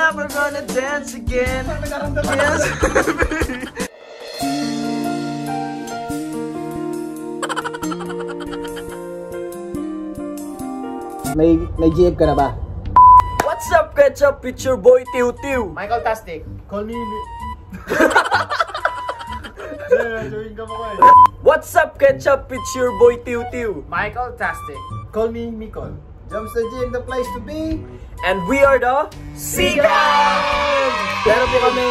tonight we're gonna dance again. Yes. May GF ka na ba? What's up, Ketchup? It's your boy Tiu Tiu. Michael Tastic. Call me. What's up, Ketchup? It's your boy Tiu Tiu. Michael Tastic. Call me Mikol. Jumps the gym, the place to be. And we are the Sigang! Meron po kami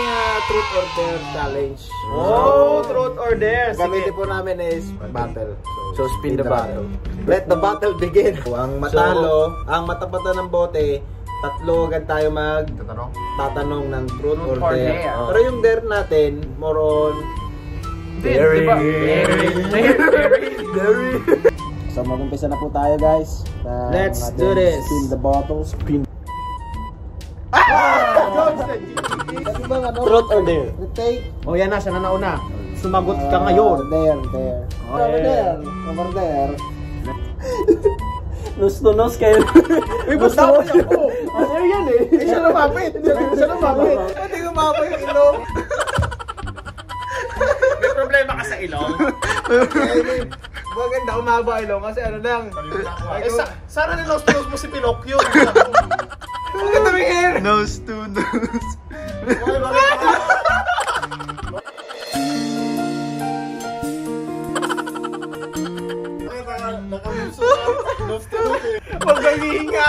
truth or dare challenge. Oh, truth or dare. Gamitin po namin is battle. So spin the bottle. Let the battle begin. Ang matalo, ang matapatan ng bote, tatlo agad tayo tatanong ng truth or dare. Pero yung dare natin, more on Dare. So mag-umpisa na po tayo, guys. Let's do this. Spin the bottle. Spin. Truth or dare? Retake. Oh, yan na, siya na nauna. Sumagot ka ngayon. There. Over there. Nos to nos kayo. Uy, ba't dapat ako? Ano yan eh? Siya lumapit. Hindi gumapa yung ilong. May problema ka sa ilong? Maganda umaba ilong kasi ano lang. Sana ninos-nos mo si Pinocchio. Maganda may hair. Nose to nose. Huwag kang hihinga.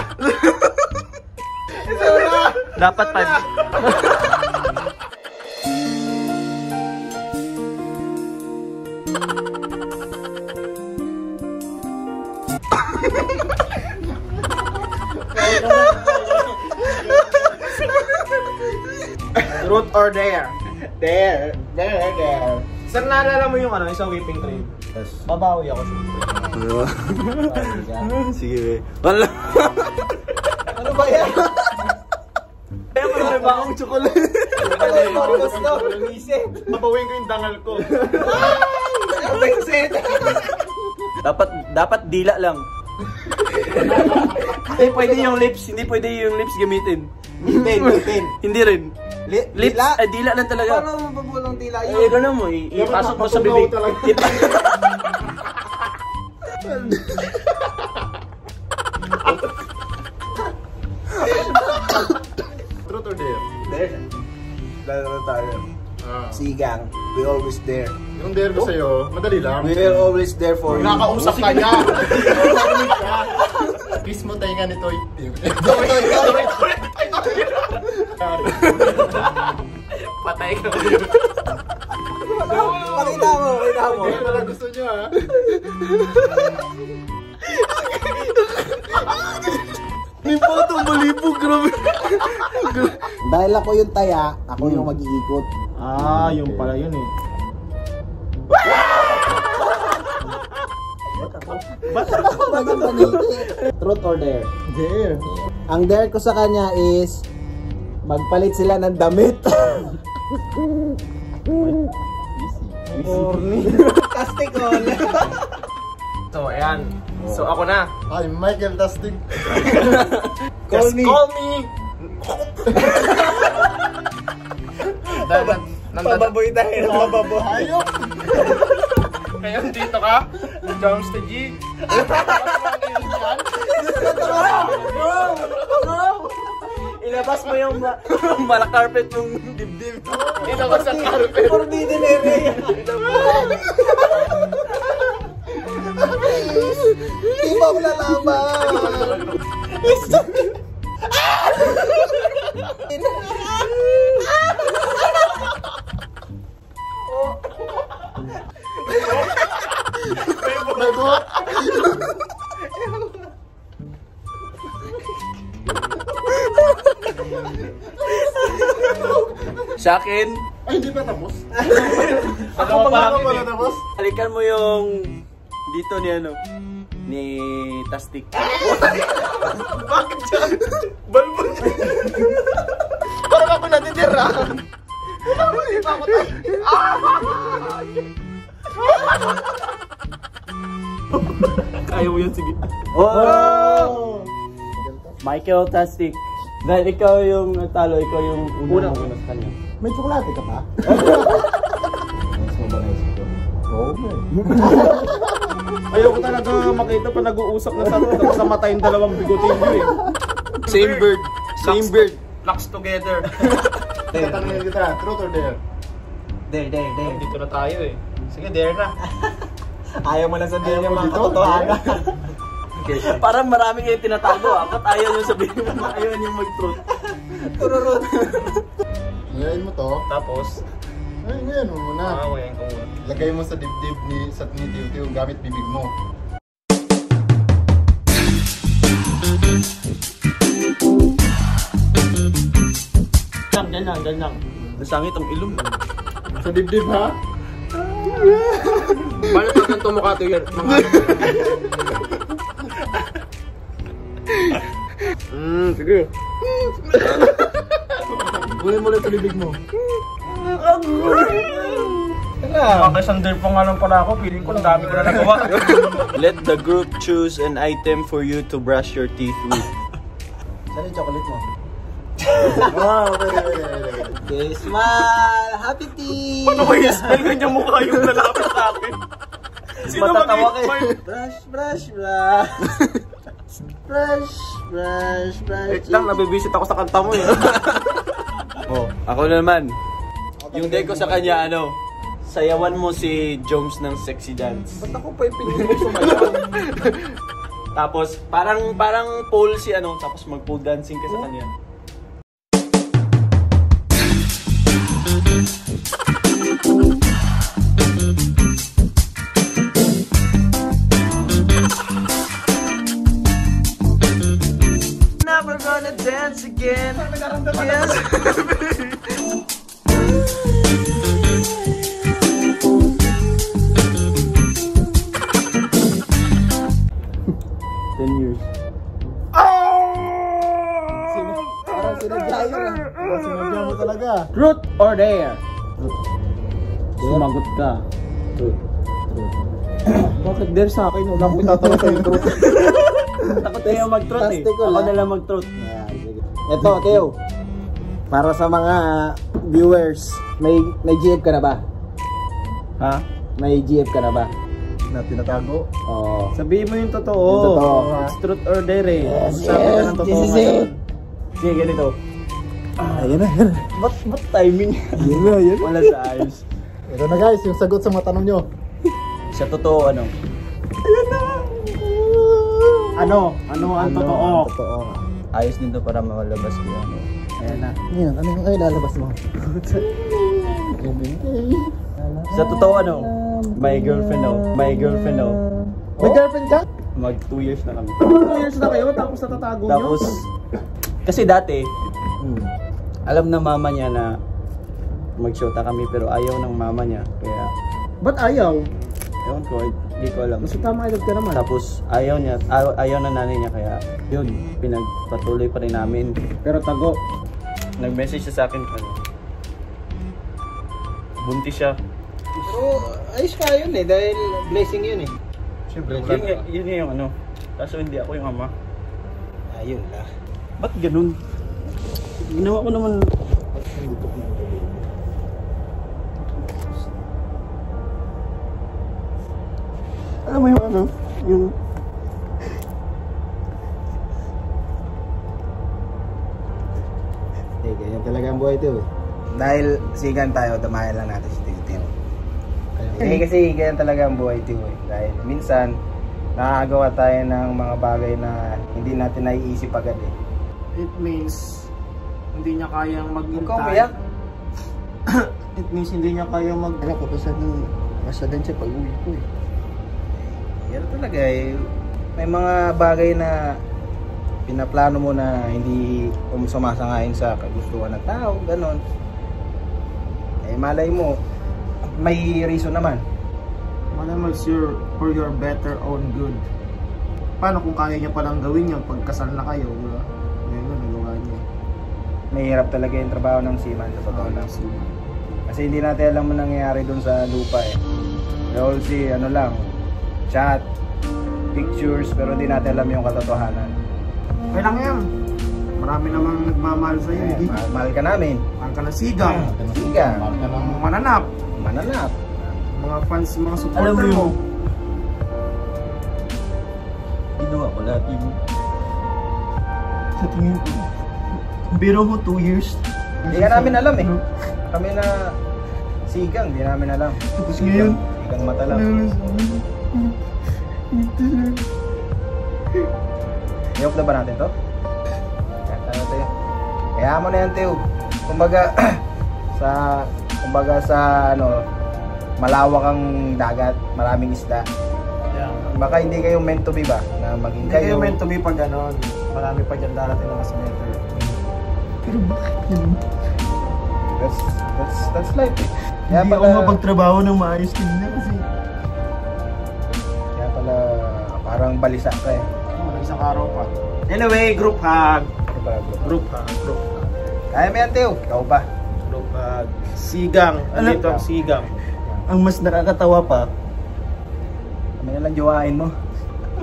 Dapat pa. Truth or dare? There. Sir, naalala mo yung isang whipping cream? Yes. Babawi ako siya. Sige. Wala. Ano ba yan? Kaya mo na bang chocolate. Babawin ko yung dangal ko. Dapat dila lang. Hindi pwede yung lips, gamitin. Pin. Hindi rin. Lips, ay dila lang talaga. Paano mababulong tila yun? Eh, gano'n mo, ipasok mo sa bibig. Truth or dare? There. Lalo tayo. Sigang. We always there. Yung dare ko sa'yo, madali lang. We are always there for you. Nakausap ka niya. Kiss mo tayo nga nito. Patay ka. Pakita mo. Hindi pala gusto niyo, ha? May photo, malibog, grabe. Dahil ako yung taya, ako yung mag-iikot. Ah, yung pala yun eh. Truth or dare? Dare. Ang dare ko sa kanya is magpalit sila ng damit. Tastic all. So, ayan. So, ako na. Ay, Michael Tastic. Call me. Pababoy tayo. Pababoy. Ayok! Ngayon, dito ka. Jumps to G. Ilabas mo yung malakarpet yung dibdib. Ilabas ang carpet. Forbidden area. Di ba ko lalaban? Sa akin, Ay, hindi pa tapos. Ako pa Pala tapos? halikan mo yung dito ni Tastic. Bakit dyan? Balbon dyan. Parang ako natitira. Hindi pa ako tayo. Kaya mo yun, sige. Oh! Michael Tastic. Dahil ikaw yung natalo, ikaw yung una sa kanya. May tsokolate ka pa? Mas mabanayos ito. Oo, Ayoko talaga makita pa nag-uusap na sa mata yung dalawang bigotilyo eh. Same bird. Same bird. Locks together. Tatanungin kita, truth or dare? Dare. Dito na tayo eh. Sige, dare na. Ayaw mo lang sabihin Ayaw yung mo mga dito? katotohanan. Parang marami kayong tinatago. Ba't ayaw nyo sabihin mo na ayaw nyo mag-truth? Tururut. Ngayon mo to. Tapos, Ay, ngayon mo muna. ngayon ko muna. Lagay mo sa dibdib ni Tiyo-Tiyo gamit bibig mo. Dyan lang. Nasangit ang ilong. Sa dibdib ha? Paano pag ganito mukha ito yun? Sige. Gulay mo ulit sa bibig mo. Makasander pa nga lang pala ako. Feeling ko ang dami ko na nagawa. Let the group choose an item for you to brush your teeth with. Saan yung chocolate mo? Wow, okay. Smile! Happy teeth! Paano kayo smell ganyan mukha yung lalapit sa akin? Sino Matatawa kayo. Brush. Brush. Wait lang, nabibisit ako sa kanta mo eh. Oh, ako na naman. Yung day ko sa kanya, sayawan mo si Jones ng sexy dance. Ba't ako pa yung pinili mo sumayaw? Tapos, parang pole si tapos mag-pole dancing ka sa kanya. Never gonna dance again. Yes. 10 years. Parang sinadya yun ah. Parang sinadya mo talaga. Truth or dare? Sumagot ka. Bakit dare sa akin? Wala akong pinatawa sa yung truth. Takot tayo mag-truth eh. Testicle, Ako ah. na lang mag-truth. Ayan, sige. Ito, Teo. Para sa mga viewers, may GF ka na ba? Ha? May GF ka na ba? Na tinatago. Oo. Sabihin mo yung totoo. Yung totoo. It's truth or dare eh. Yes, Sabi ka ng totoo this is ngayon. it. Sige, ganito. Ayun na. Ba't timing? Yun. Wala sa ayos. Ito na guys, yung sagot sa mga tanong nyo. Sa totoo, Ano ang totoo? Totoo. Ayos din to para malabas ko yan. Ayan na. Yan, ano yung lalabas mo? Sa totoo, My girlfriend, My girlfriend, May girlfriend ka? Mag 2 years na kami. 2 years na kayo, tapos natatago nyo. Tapos, kasi dati, alam na mama niya na mag-shota kami pero ayaw ng mama niya. Kaya, Ba't ayaw? ewan ko, hindi ko alam. Kasi tama edad ka naman. Tapos, ayaw na nanay niya kaya, yun, pinagpatuloy pa rin namin. Pero tago. Nag-message siya sa akin, buntis siya. Pero ayos ka yun eh, dahil blessing yun eh. Siyempre, Yun yung kaso hindi ako yung ama. Ayun lah. Ba't ganun? Ginawa ko naman. Alam mo yung yung Ganyan talaga ang buhay ito eh. Dahil sigan tayo, damayan lang natin si Tito. Kasi ganyan talaga ang buhay ito eh. Dahil minsan, nakakagawa tayo ng mga bagay na hindi natin naiisip agad eh. It means, hindi niya kayang maghintay. Ikaw umiyak? It means, hindi niya kayang mag... Ano ko pa sa masagan siya pag uwi ko eh. Yan talaga eh. May mga bagay na pinaplano mo na hindi sumasangayon sa kagustuhan ng tao, ganon. Eh malay mo, may reason naman. Malamang for your better own good. Paano kung kaya niya palang gawin yun pagkasal na kayo? Diba? Ngayon, nagawa niya. Mahirap talaga yung trabaho ng seaman sa totoo lang. Kasi hindi natin alam mo nangyayari dun sa lupa eh. We all see, chat, pictures, pero hindi natin alam yung katotohanan. Okay lang yan. Marami namang nagmamahal sa'yo. Hindi. Mahal ka namin. Mahal ka ng sigang. Sigang. Mahal ka ng Mananap. Mananap. Mga fans, mga Alam supporter mo mo. yun, ginawa ko lahat yung sa tingin ko. Biro mo 2 years. Hindi ka namin alam eh. Kami na sigang, hindi namin alam. Tapos ngayon, Sigang mata lang. Niyok na ba natin to? Ano tayo? Kaya mo na yan, Teo. Kumbaga, sa ano, malawak ang dagat, maraming isda. Yeah. Baka hindi kayo meant to be ba? Na maging Hindi kayo kayo. meant to be pag ganon. Marami pa dyan darating na mas better. pero bakit yun? That's life eh. Kaya Hindi ako mapagtrabaho ng maayos kanina kasi Kaya pala, parang balisa ka eh. Oh, isang araw pa. Anyway, group hug. Kaya pala, bro. Group hug. Group hug. Kaya mo yan, Teo. Ikaw pa. Group hug. Sigang. Andito ang sigang. ang mas nakakatawa pa, Kami na lang jowain mo.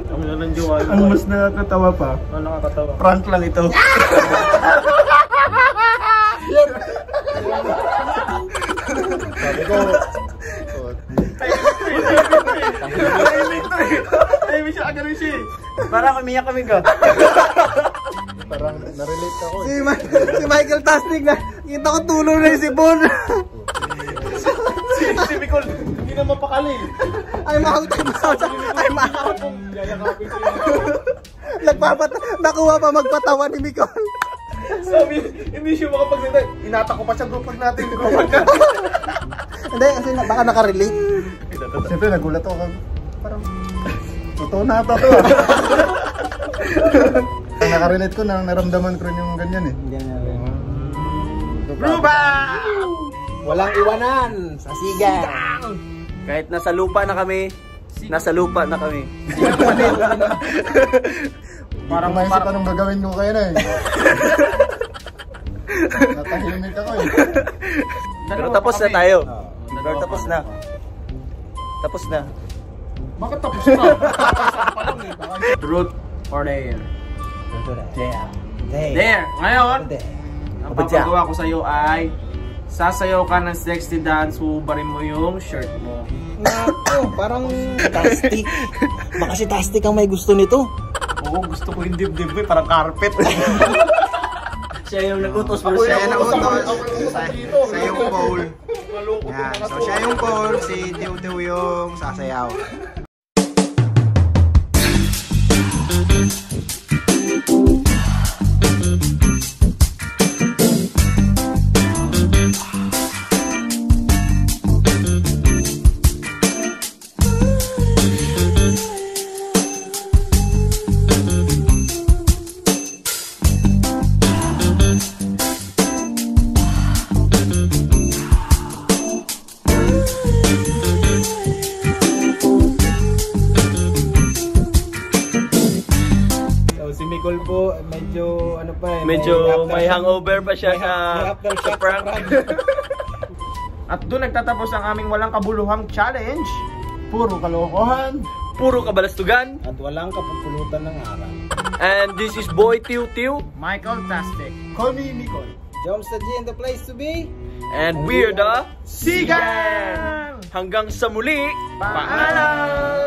Kami na lang jowa. ang mas nakakatawa pa, Ano nakakatawa? prank lang ito. Sabi ko, Ay, may siya agad rin siya. Parang umiyak kami ka. parang narelate ako eh. Si Michael Tastig na, kita ko tulong na yung sipon. Si Nicole, hindi na mapakali. I'm out. I'm out. Yayakapin ko yun. Nakuha pa magpatawa ni Micol. Sabi, hindi siya makapagsalita. Inata ko pa sa group hug natin. Hindi, kasi baka nakarelate. Siyempre nagulat ako. Parang, totoo na ata to ah. Nakarelate ko, naramdaman ko rin yung ganyan eh. Ruba! Walang iwanan sa siga. Kahit nasa lupa na kami, nasa lupa na kami. Parang maisip anong gagawin ko kayo na eh. Natahimik ako eh. Pero tapos na tayo. Pero tapos na. Tapos na. Bakit tapos na? Truth or dare? Dare! Ngayon, ang papagawa ko sa'yo ay sasayaw ka ng sexy dance, hubarin mo yung shirt mo. Naku, parang tastic. Baka si Tastic ang may gusto nito. Oo, gusto ko yung dibdib ko, parang carpet. Siya yung nag-utos pero Siya siya yung yung utos. Siya yung pole. Yan. So siya yung pole, si Tiw yung sasayaw. Si Nicole po, medyo ano pa eh. medyo may hangover pa siya sa prank. At doon nagtatapos ang aming walang kabuluhang challenge. Puro kalokohan. Puro kabalastugan. At walang kapupulutan ng araw. And this is Boy Tiu Tiu. Michael Tastic. Call me Nicole. Joms the G in the place to be. And we're the Sigan! Hanggang sa muli. Paalam!